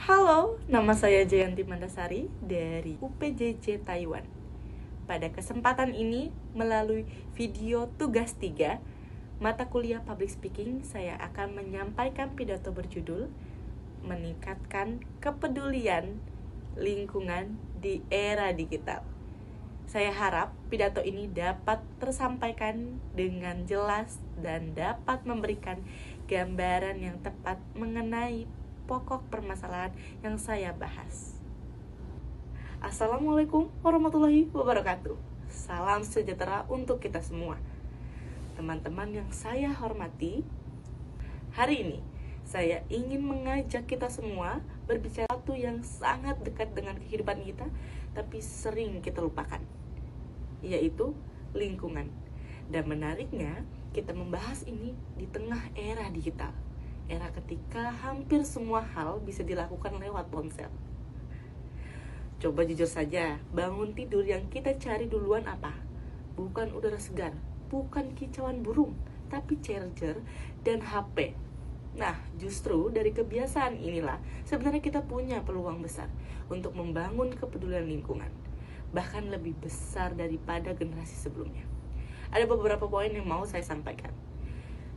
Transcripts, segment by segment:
Halo, nama saya Jayanti Mandasari dari UPJJ Taiwan. Pada kesempatan ini, melalui video tugas 3, mata kuliah Public Speaking, saya akan menyampaikan pidato berjudul Meningkatkan Kepedulian Lingkungan di Era Digital. Saya harap pidato ini dapat tersampaikan dengan jelas dan dapat memberikan gambaran yang tepat mengenai pokok permasalahan yang saya bahas. Assalamualaikum warahmatullahi wabarakatuh. Salam sejahtera untuk kita semua. Teman-teman yang saya hormati, hari ini saya ingin mengajak kita semua berbicara sesuatu yang sangat dekat dengan kehidupan kita, tapi sering kita lupakan, yaitu lingkungan. Dan menariknya, kita membahas ini di tengah era digital. Era ketika hampir semua hal bisa dilakukan lewat ponsel. Coba jujur saja, bangun tidur yang kita cari duluan apa? Bukan udara segar, bukan kicauan burung, tapi charger dan HP. Nah, justru dari kebiasaan inilah sebenarnya kita punya peluang besar untuk membangun kepedulian lingkungan, bahkan lebih besar daripada generasi sebelumnya. Ada beberapa poin yang mau saya sampaikan.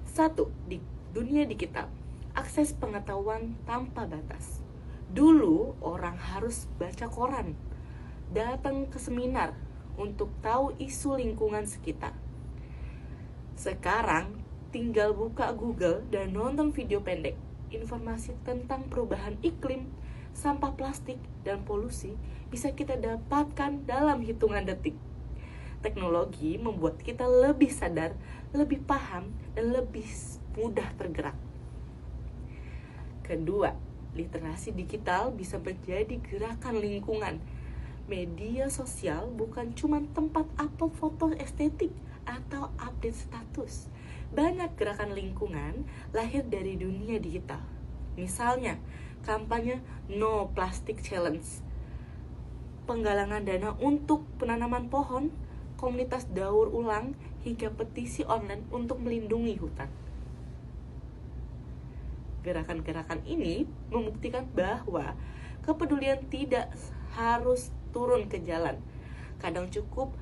1. Di dunia digital, akses pengetahuan tanpa batas. Dulu orang harus baca koran, datang ke seminar untuk tahu isu lingkungan sekitar. Sekarang tinggal buka Google dan nonton video pendek. Informasi tentang perubahan iklim, sampah plastik, dan polusi bisa kita dapatkan dalam hitungan detik. Teknologi membuat kita lebih sadar, lebih paham, dan lebih mudah tergerak. Kedua, literasi digital bisa menjadi gerakan lingkungan. Media sosial bukan cuma tempat upload foto estetik atau update status. Banyak gerakan lingkungan lahir dari dunia digital. Misalnya, kampanye No Plastic Challenge, penggalangan dana untuk penanaman pohon, komunitas daur ulang, hingga petisi online untuk melindungi hutan. Gerakan-gerakan ini membuktikan bahwa kepedulian tidak harus turun ke jalan. Kadang cukup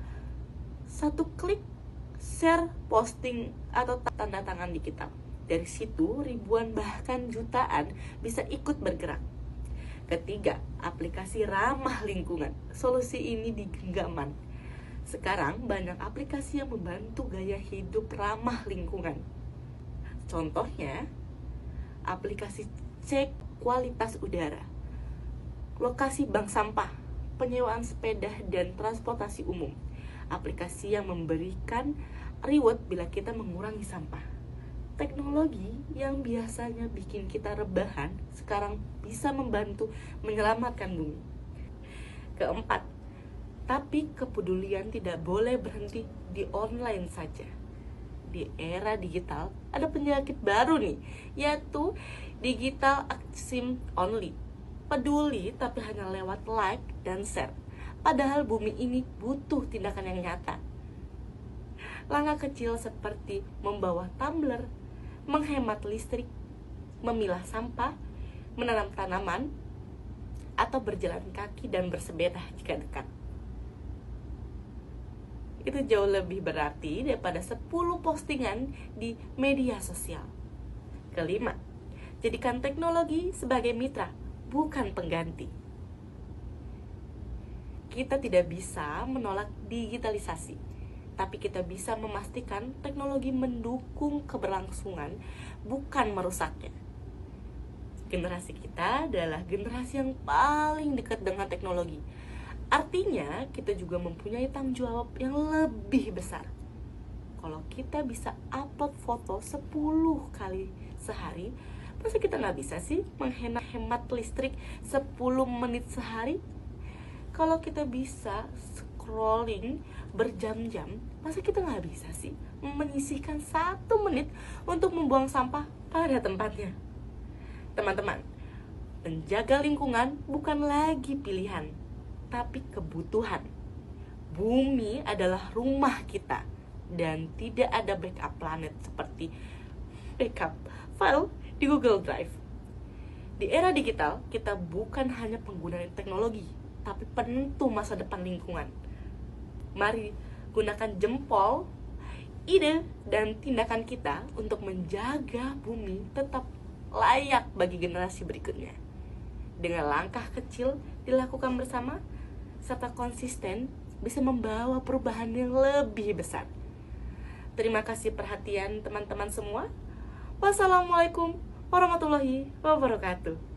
satu klik, share, posting, atau tanda tangan digital. Dari situ ribuan bahkan jutaan bisa ikut bergerak. Ketiga, aplikasi ramah lingkungan. Solusi ini di genggaman. Sekarang banyak aplikasi yang membantu gaya hidup ramah lingkungan. Contohnya, aplikasi cek kualitas udara, lokasi bank sampah, penyewaan sepeda, dan transportasi umum. Aplikasi yang memberikan reward bila kita mengurangi sampah. Teknologi yang biasanya bikin kita rebahan sekarang bisa membantu menyelamatkan bumi. Keempat, tapi kepedulian tidak boleh berhenti di online saja. Di era digital ada penyakit baru nih, yaitu digital activism only. Peduli tapi hanya lewat like dan share. Padahal bumi ini butuh tindakan yang nyata. Langkah kecil seperti membawa tumbler, menghemat listrik, memilah sampah, menanam tanaman, atau berjalan kaki dan bersepeda jika dekat. Itu jauh lebih berarti daripada 10 postingan di media sosial. Kelima, jadikan teknologi sebagai mitra, bukan pengganti. Kita tidak bisa menolak digitalisasi, tapi kita bisa memastikan teknologi mendukung keberlangsungan, bukan merusaknya. Generasi kita adalah generasi yang paling dekat dengan teknologi. Artinya, kita juga mempunyai tanggung jawab yang lebih besar. Kalau kita bisa upload foto 10 kali sehari, masa kita nggak bisa sih menghemat listrik 10 menit sehari? Kalau kita bisa scrolling berjam-jam, masa kita nggak bisa sih menyisihkan 1 menit untuk membuang sampah pada tempatnya? Teman-teman, menjaga lingkungan bukan lagi pilihan, tapi kebutuhan. Bumi adalah rumah kita, dan tidak ada backup planet seperti backup file di Google Drive. Di era digital, kita bukan hanya pengguna teknologi, tapi penentu masa depan lingkungan. Mari gunakan jempol, ide, dan tindakan kita untuk menjaga bumi tetap layak bagi generasi berikutnya. Dengan langkah kecil dilakukan bersama, serta konsisten bisa membawa perubahan yang lebih besar. Terima kasih perhatian teman-teman semua. Wassalamualaikum warahmatullahi wabarakatuh.